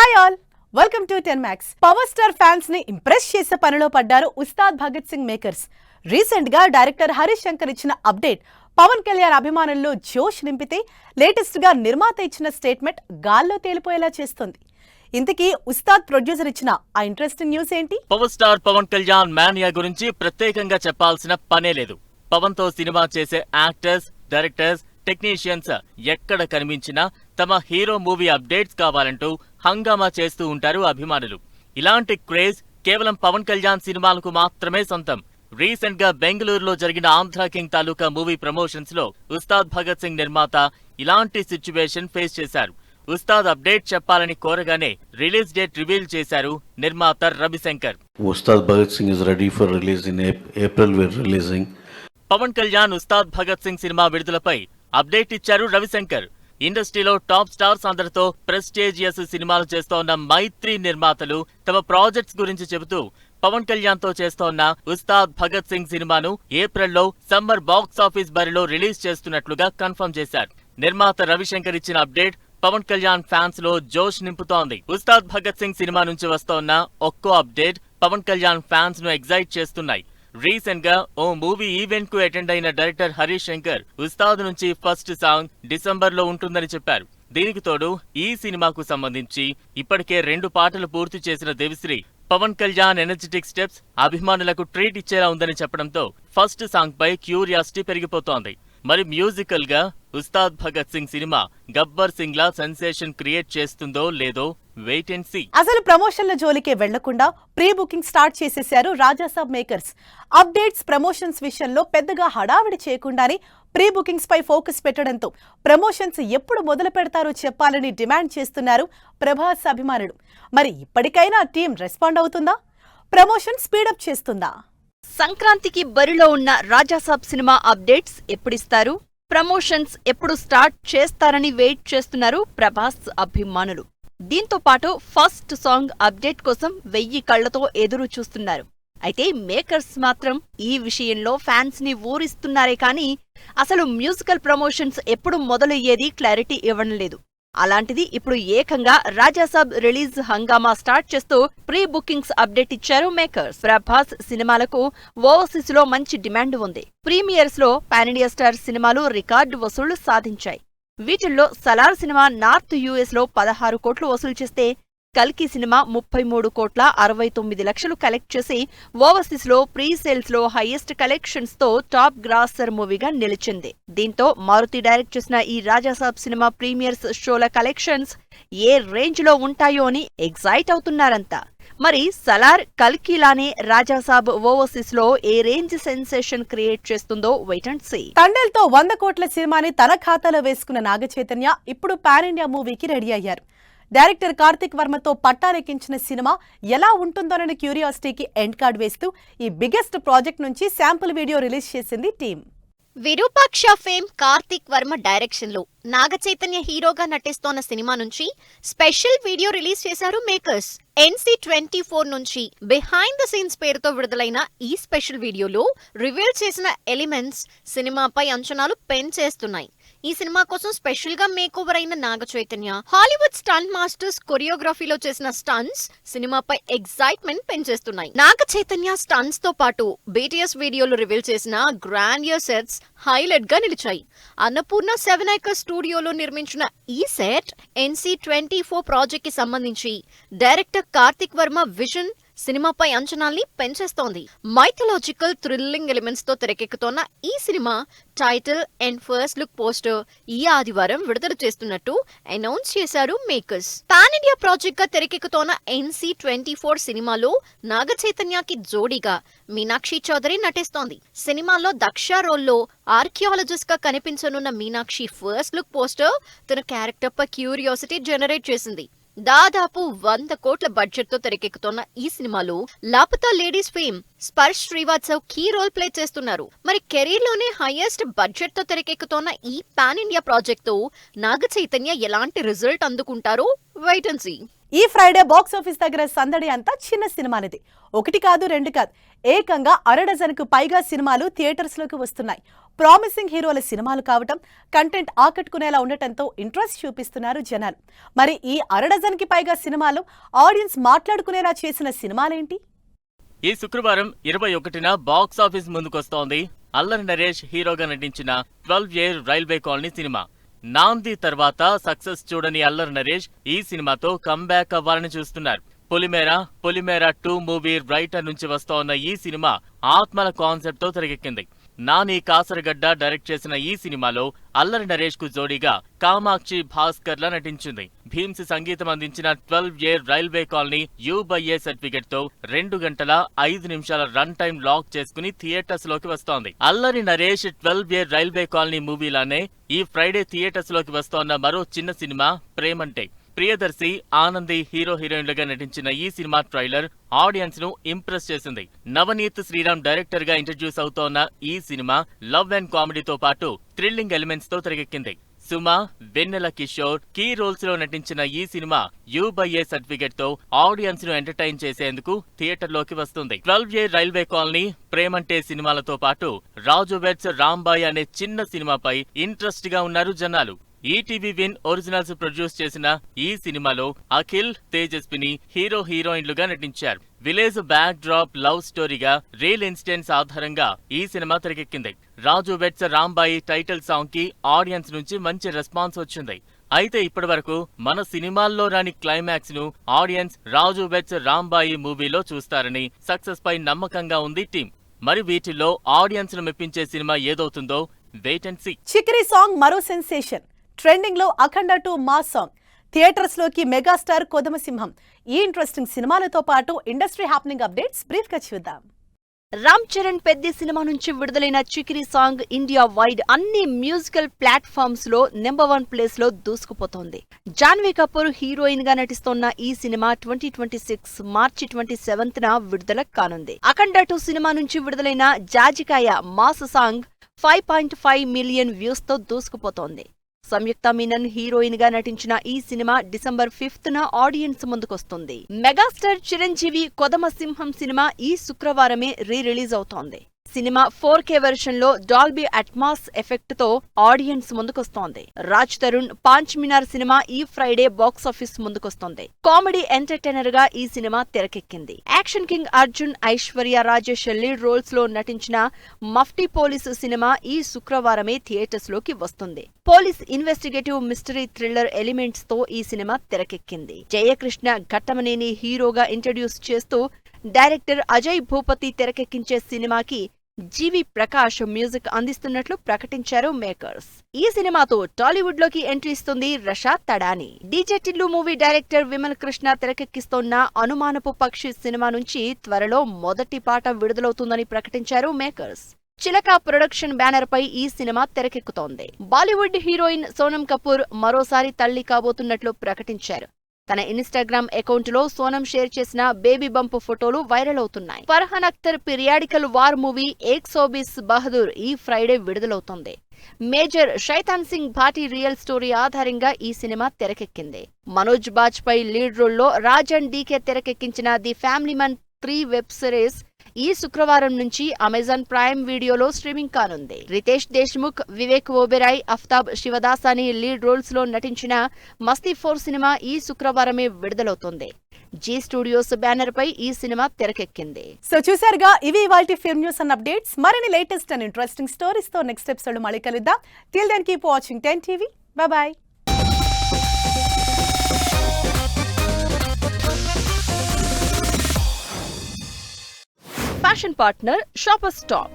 Hi all, welcome to 10 Max. Power star fans ని impress చేసే పనిలో పడ్డారు ఉస్తాద్ భగత్ సింగ్ మేకర్స్. రీసెంట్ గా డైరెక్టర్ హరీష్ శంకర్ ఇచ్చిన అప్డేట్ పవన్ కళ్యాణ్ అభిమానుల్లో జోష్ నింపితే, లేటెస్ట్ గా నిర్మాత ఇచ్చిన స్టేట్మెంట్ గాల్లో తేలిపోయేలా చేస్తుంది. ఇంతకీ ఉస్తాద్ ప్రొడ్యూసర్ ఇచ్చిన ఆ ఇంట్రెస్టింగ్ న్యూస్ ఏంటి? Power star Pawan Kalyan mania గురించి ప్రత్యేకంగా చెప్పాల్సిన పనే లేదు. పవన్ తో సినిమా చేసే యాక్టర్స్, డైరెక్టర్స్, టెక్నీషియన్స్ ఎక్కడ కనిపించినా తమ హీరో మూవీ అప్డేట్స్ కావాలంటూ హంగామా చేస్తూ ఉంటారు అభిమానులు. ఇలాంటి క్రేజ్ కేవలం పవన్ కళ్యాణ్ సినిమాలకు మాత్రమే సొంతం. రీసెంట్ గా బెంగళూరులో జరిగిన ఆంధ్ర కింగ్ తాలూకా మూవీ ప్రమోషన్స్ లో ఉస్తాద్ భగత్ సింగ్ నిర్మాత ఇలాంటి సిచ్యువేషన్ ఫేస్ చేశారు. ఉస్తాద్ అప్డేట్ చెప్పాలని కోరగానే రిలీజ్ డేట్ రివీల్ చేశారు నిర్మాత Ravishankar. Ustaad Bhagat Singh is ready for release in April. We're releasing. Pawan Kalyan Ustaad Bhagat Singh cinema విడుదలపై అప్డేట్ ఇచ్చారు రవిశంకర్. ఇండస్ట్రీలో టాప్ స్టార్స్ అందరితో ప్రెస్టీజియస్ సినిమాలు చేస్తోన్న మైత్రి నిర్మాతలు తమ ప్రాజెక్ట్స్ గురించి చెబుతూ పవన్ కళ్యాణ్ తో చేస్తోన్న ఉస్తాద్ భగత్ సింగ్ సినిమాను ఏప్రిల్లో సమ్మర్ బాక్స్ ఆఫీస్ బరిలో రిలీజ్ చేస్తున్నట్లుగా కన్ఫర్మ్ చేశారు. నిర్మాత రవిశంకర్ ఇచ్చిన అప్డేట్ పవన్ కళ్యాణ్ ఫ్యాన్స్ లో జోష్ నింపుతోంది. ఉస్తాద్ భగత్ సింగ్ సినిమా నుంచి వస్తోన్న ఒక్కో అప్డేట్ పవన్ కళ్యాణ్ ఫ్యాన్స్ ను ఎగ్జైట్ చేస్తున్నాయి. రీసెంట్ గా ఓ మూవీ ఈవెంట్ కు అటెండ్ అయిన డైరెక్టర్ హరీష్ శంకర్ ఉస్తాద్ నుంచి ఫస్ట్ సాంగ్ డిసెంబర్ లో ఉంటుందని చెప్పారు. దీనికి తోడు ఈ సినిమాకు సంబంధించి ఇప్పటికే 2 పాటలు పూర్తి చేసిన దేవిశ్రీ పవన్ కళ్యాణ్ ఎనర్జెటిక్ స్టెప్స్ అభిమానులకు ట్రీట్ ఇచ్చేలా ఉందని చెప్పడంతో ఫస్ట్ సాంగ్ పై క్యూరియాసిటీ పెరిగిపోతోంది. మరి మ్యూజికల్ గా ఉస్తాద్ భగత్ సింగ్ సినిమా గబ్బర్ సింగ్ లా సెన్సేషన్ క్రియేట్ చేస్తుందో లేదో వెయిట్ అండ్ సీ. అసలు ప్రమోషన్ల జోలికే వెళ్లకుండా ప్రీ బుకింగ్ స్టార్ట్ చేసేశారు రాజాసాబ్ మేకర్స్. అప్డేట్స్, ప్రమోషన్స్ విషయంలో పెద్దగా హడావిడి చేయకుండానే ప్రీ బుకింగ్స్ పై ఫోకస్ పెట్టడంతో ప్రమోషన్స్ ఎప్పుడు మొదలు పెడతారో చెప్పాలని డిమాండ్ చేస్తున్నారు ప్రభాస్ అభిమానులు. మరి ఇప్పటికైనా టీం రెస్పాండ్ అవుతుందా? ప్రమోషన్ స్పీడప్ చేస్తుందా? సంక్రాంతికి బరిలో ఉన్న రాజాసాబ్ సినిమా అప్డేట్స్ ఎప్పుడిస్తారు, ప్రమోషన్స్ ఎప్పుడు స్టార్ట్ చేస్తారని వెయిట్ చేస్తున్నారు ప్రభాస్ అభిమానులు. దీంతో పాటు ఫస్ట్ సాంగ్ అప్డేట్ కోసం 1000 కళ్లతో ఎదురు చూస్తున్నారు. అయితే మేకర్స్ మాత్రం ఈ విషయంలో ఫ్యాన్స్ ని ఊరిస్తున్నారే కానీ అసలు మ్యూజికల్ ప్రమోషన్స్ ఎప్పుడు మొదలయ్యేది క్లారిటీ ఇవ్వడం లేదు. అలాంటిది ఇప్పుడు ఏకంగా రాజాసాబ్ రిలీజ్ హంగామా స్టార్ట్ చేస్తూ ప్రీ బుకింగ్స్ అప్డేట్ ఇచ్చారు మేకర్స్. ప్రభాస్ సినిమాలకు ఓవర్సీస్ లో మంచి డిమాండ్ ఉంది. ప్రీమియర్స్ లో పాన్ ఇండియా స్టార్ సినిమాలు రికార్డు వసూళ్లు సాధించాయి. వీటిల్లో సలార్ సినిమా నార్త్ యుఎస్ లో 16 కోట్లు వసూలు చేస్తే, కల్కి సినిమా 33,69,00,000 కలెక్ట్ చేసి ఓవర్సీస్ లో ప్రీ సేల్స్ లో హైయెస్ట్ కలెక్షన్స్ తో టాప్ గ్రాసర్ మూవీగా నిలిచింది. దీంతో మారుతి డైరెక్ట్ చేసిన ఈ రాజాసాబ్ సినిమా ప్రీమియర్స్ షోల కలెక్షన్స్ ఏ రేంజ్ లో ఉంటాయో అని ఎగ్జైట్ అవుతున్నారంతా. మరి సలార్, కల్కిలానే రాజాసాబ్ ఓవర్సీస్ లో ఏ రేంజ్ సెన్సేషన్ క్రియేట్ చేస్తుందో వెయిట్ అండ్ సీ. తండేల్తో 100 కోట్ల సినిమాని తన ఖాతాలో వేసుకున్న నాగచైతన్య ఇప్పుడు పాన్ ఇండియా మూవీకి రెడీ అయ్యారు. డైరెక్టర్ కార్తిక్ వర్మతో పట్టారెక్కించిన సినిమా ఎలా ఉంటుందోనన్న క్యూరియాసిటీకి ఎండ్ కార్డ్ వేస్తూ ఈ బిగ్గెస్ట్ ప్రాజెక్ట్ నుంచి శాంపుల్ వీడియో రిలీజ్ చేసింది team. Virupaksha fame Karthik Varma direction లో నాగచైతన్య హీరోగా నటిస్తోన్న సినిమా నుంచి స్పెషల్ వీడియో రిలీజ్ చేశారు మేకర్స్. NC24 నుంచి బిహైండ్ ద సీన్స్ పేరుతో విడుదలైన ఈ స్పెషల్ వీడియోలో రివీల్ చేసిన ఎలిమెంట్స్ సినిమాపై అంచనాలు పెంచేస్తున్నాయి. ఈ సినిమా కోసం స్పెషల్ గా మేకోవర్ అయిన నాగచైతన్య హాలీవుడ్ స్టంట్ మాస్టర్స్ కొరియోగ్రఫీలో చేసిన స్టంట్స్ సినిమాపై ఎగ్జైట్మెంట్ పెంచేస్తున్నాయి. నాగచైతన్య స్టంట్స్ తో పాటు BTS వీడియోలు రివీల్ చేసిన గ్రాండియర్ సెట్స్ హైలైట్ గా నిలిచాయి. అన్నపూర్ణ 7 ఏకర్ స్టూడియోలో నిర్మించిన ఈ సెట్ NC24 ప్రాజెక్ట్ కి సంబంధించి డైరెక్టర్ కార్తిక్ వర్మ విజన్ సినిమాపై అంచనాల్ని పెంచేస్తోంది. మైథలాజికల్ థ్రిల్లింగ్ ఎలిమెంట్స్ తో తెరకెక్కుతోన్న ఈ cinema title and first look poster ఈ ఆదివారం విడుదల చేస్తున్నట్టు అనౌన్స్ చేశారు మేకర్స్. పాన్ ఇండియా ప్రాజెక్ట్ గా తెరకెక్కుతోన్న NC24 సినిమాలో నాగచైతన్యకి జోడీగా మీనాక్షి చౌదరి నటిస్తోంది. సినిమాలో దక్ష రోల్లో ఆర్కియాలజిస్ట్ గా కనిపించనున్న మీనాక్షి ఫస్ట్ లుక్ పోస్టర్ తన క్యారెక్టర్ పై క్యూరియాసిటీ జనరేట్ చేసింది. దాదాపు 100 కోట్ల బడ్జెట్ తో తెరకెక్కుతోన్న ఈ సినిమాలో Laapataa Ladies fame Sparsh Shrivastava key role play చేస్తున్నారు. మరి కెరీర్ లోనే హైయెస్ట్ బడ్జెట్ తో తెరకెక్కుతోన్న ఈ పాన్ ఇండియా ప్రాజెక్ట్ తో నాగచైతన్య ఎలాంటి రిజల్ట్ అందుకుంటారో వెయిట్ అండ్ సీ. ఈ ఫ్రైడే బాక్స్ ఆఫీస్ దగ్గర సందడి అంతా చిన్న సినిమానిది. ఒకటి కాదు, రెండు కాదు, ఏకంగా అరడజన్కు పైగా సినిమాలు థియేటర్స్ లోకి వస్తున్నాయి. ప్రామిసింగ్ హీరోల సినిమాలు కావటం, కంటెంట్ ఆకట్టుకునేలా ఉండటంతో ఇంట్రెస్ట్ చూపిస్తున్నారు జనాలు. మరి ఈ అరడజన్కి పైగా సినిమాలు ఆడియన్స్ మాట్లాడుకునేలా చేసిన సినిమాలేంటి? ఈ శుక్రవారం 21న బాక్స్ ఆఫీస్ ముందుకొస్తోంది అల్లరి నరేష్ హీరోగా నటించిన 12 Year రైల్వే కాలనీ సినిమా. నాంది తర్వాత సక్సెస్ చూడని అల్లరి నరేష్ ఈ సినిమాతో కమ్బ్యాక్ అవ్వాలని చూస్తున్నారు. పొలిమేర 2 మూవీ రైటర్ నుంచి వస్తోన్న ఈ సినిమా ఆత్మల కాన్సెప్ట్ తో తెరకెక్కింది. నాని కాసరగడ్డ డైరెక్ట్ చేసిన ఈ సినిమాలో అల్లరి నరేష్ కు జోడీగా కామాక్షి భాస్కర్లా నటించింది. భీమ్స్ సంగీతం అందించిన 12 Year railway colony U/A certificate తో 2 గంటల 5 నిమిషాల రన్ టైం లాక్ చేసుకుని థియేటర్స్ లోకి వస్తోంది. Allari Naresh 12 Year railway colony మూవీలానే ఈ ఫ్రైడే థియేటర్స్ లోకి వస్తోన్న మరో చిన్న సినిమా ప్రేమంటే. ప్రియదర్శి, ఆనంది హీరోయిన్లుగా నటించిన ఈ సినిమా ట్రైలర్ ఆడియన్స్ ను ఇంప్రెస్ చేసింది. నవనీత్ శ్రీరామ్ డైరెక్టర్ గా ఇంట్రడ్యూస్ అవుతోన్న ఈ సినిమా లవ్ అండ్ కామెడీతో పాటు థ్రిల్లింగ్ ఎలిమెంట్స్ తో తెరకెక్కింది. సుమ, వెన్నెల కిషోర్ కీ రోల్స్ లో నటించిన ఈ సినిమా U/A సర్టిఫికెట్ తో ఆడియన్స్ ను ఎంటర్టైన్ చేసేందుకు థియేటర్ లోకి వస్తుంది. 12 Year రైల్వే కాలనీ, ప్రేమంటే సినిమాలతో పాటు రాజు వెడ్స్ రాంబాయ్ అనే చిన్న సినిమాపై ఇంట్రెస్ట్ గా ఉన్నారు జనాలు. ఈటీవీ విన్ ఒరిజినల్స్ ప్రొడ్యూస్ చేసిన ఈ సినిమాలో అఖిల్, తేజస్విని హీరోయిన్లుగా నటించారు. విలేజ్ బ్యాక్ డ్రాప్ లవ్ స్టోరీగా రియల్ ఇన్సిడెంట్స్ ఆధారంగా ఈ సినిమా తెరకెక్కింది. Raju weds Rambai title song కి ఆడియన్స్ నుంచి మంచి రెస్పాన్స్ వచ్చింది. అయితే ఇప్పటివరకు మన సినిమాల్లో రాని క్లైమాక్స్ ను ఆడియన్స్ రాజు వెడ్స్ రాంబాయి మూవీలో చూస్తారని సక్సెస్ పై నమ్మకంగా ఉంది టీం. మరి వీటిల్లో ఆడియన్స్ ను మెప్పించే సినిమా ఏదవుతుందో wait and see. Chikiri song మరో సెన్సేషన్. ట్రెండింగ్ లో అఖండ 2 మాస్ సాంగ్. థియేటర్స్ లోకి మెగాస్టార్ కొదమసింహం. ఈ ఇంట్రెస్టింగ్ సినిమాలతో పాటు ఇండస్ట్రీ హ్యాపెనింగ్ అప్డేట్స్ బ్రీఫ్ గా చూద్దాం. రామ్ చరణ్ పెద్ద సినిమా నుంచి విడుదలైన చికిరి సాంగ్ ఇండియా వైడ్ అన్ని మ్యూజికల్ ప్లాట్ఫామ్స్ లో నెంబర్ 1 ప్లేస్ లో దూసుకుపోతోంది. జాన్వీ కపూర్ హీరోయిన్ గా నటిస్తోన్న ఈ సినిమా 2026 మార్చి 27న విడుదల కానుంది. అఖండ 2 సినిమా నుంచి విడుదలైన జాజికాయ మాస్ సాంగ్ 5.5 మిలియన్ వ్యూస్ తో దూసుకుపోతోంది. సంయుక్త మీనన్ హీరోయిన్ గా నటించిన ఈ సినిమా డిసెంబర్ 5న ఆడియన్స్ ముందుకొస్తుంది. మెగాస్టార్ చిరంజీవి కొదమసింహం సినిమా ఈ శుక్రవారమే రిలీజ్ అవుతోంది. సినిమా 4K వెర్షన్ లో డాల్బీ అట్మాస్ ఎఫెక్ట్ తో ఆడియన్స్ ముందుకొస్తోంది. రాజ్ తరుణ్ పాంచ్ మినార్ సినిమా ఈ ఫ్రైడే బాక్స్ ఆఫీస్ ముందుకొస్తోంది. కామెడీ ఎంటర్టైనర్ గా ఈ సినిమా తెరకెక్కింది. Action king Arjun, Aishwarya Rajesh lead roles లో నటించిన మఫ్టీ పోలీసు సినిమా ఈ శుక్రవారమే థియేటర్స్ లోకి వస్తుంది. Police investigative mystery thriller elements తో ఈ సినిమా తెరకెక్కింది. జయకృష్ణ ఘట్టమనేని హీరోగా ఇంట్రడ్యూస్ చేస్తూ డైరెక్టర్ అజయ్ భూపతి తెరకెక్కించే సినిమాకి జీవి ప్రకాష్ మ్యూజిక్ అందిస్తున్నట్లు ప్రకటించారు మేకర్స్. ఈ సినిమాతో టాలీవుడ్ లోకి ఎంట్రీ ఇస్తుంది Rasha Thadani. DJ Tillu movie director Vimal Krishna తెరకెక్కిస్తోన్న అనుమానపు పక్షి సినిమా నుంచి త్వరలో మొదటి పాట విడుదలవుతుందని ప్రకటించారు మేకర్స్. చిలక ప్రొడక్షన్ బ్యానర్ పై ఈ సినిమా తెరకెక్కుతోంది. బాలీవుడ్ హీరోయిన్ సోనం కపూర్ మరోసారి తల్లి కాబోతున్నట్లు ప్రకటించారు. తన ఇన్స్టాగ్రామ్ అకౌంట్ లో సోనం షేర్ చేసిన బేబీ బంప్ ఫోటోలు వైరల్ అవుతున్నాయి. Farhan Akhtar periodical war movie 120 Bahadur ఈ ఫ్రైడే విడుదలవుతోంది. Major Shaitan Singh Bhati real story ఆధారంగా ఈ సినిమా తెరకెక్కింది. మనోజ్ బాజ్పేయి లీడ్ రోల్లో రాజ్ అండ్ డీకే తెరకెక్కించిన the family man 3 web series ఈ శుక్రవారం నుంచి అమెజాన్ ప్రైమ్ వీడియోలో స్ట్రీమింగ్ కానుంది. రితేష్ దేశ్ముఖ్, వివేక్ ఓబెరాయ్, అఫ్తాబ్ శివదాసాని లీడ్ రోల్స్ లో నటించిన మస్తీ 4 సినిమా ఈ శుక్రవారమే విడుదలవుతుంది. జీ స్టూడియోస్ బ్యానర్ పై ఈ సినిమా తెరకెక్కింది. సో చూసారుగా, ఇవి ఇవాల్టి ఫిల్మ్ న్యూస్ అండ్ అప్డేట్స్. మరిన్ని లేటెస్ట్ అండ్ ఇంట్రెస్టింగ్ స్టోరీస్ తో నెక్స్ట్ ఎపిసోడ్ మళ్ళీ కలుద్దాం. Till then keep watching 10 TV. Bye. Fashion partner Shoppers stop.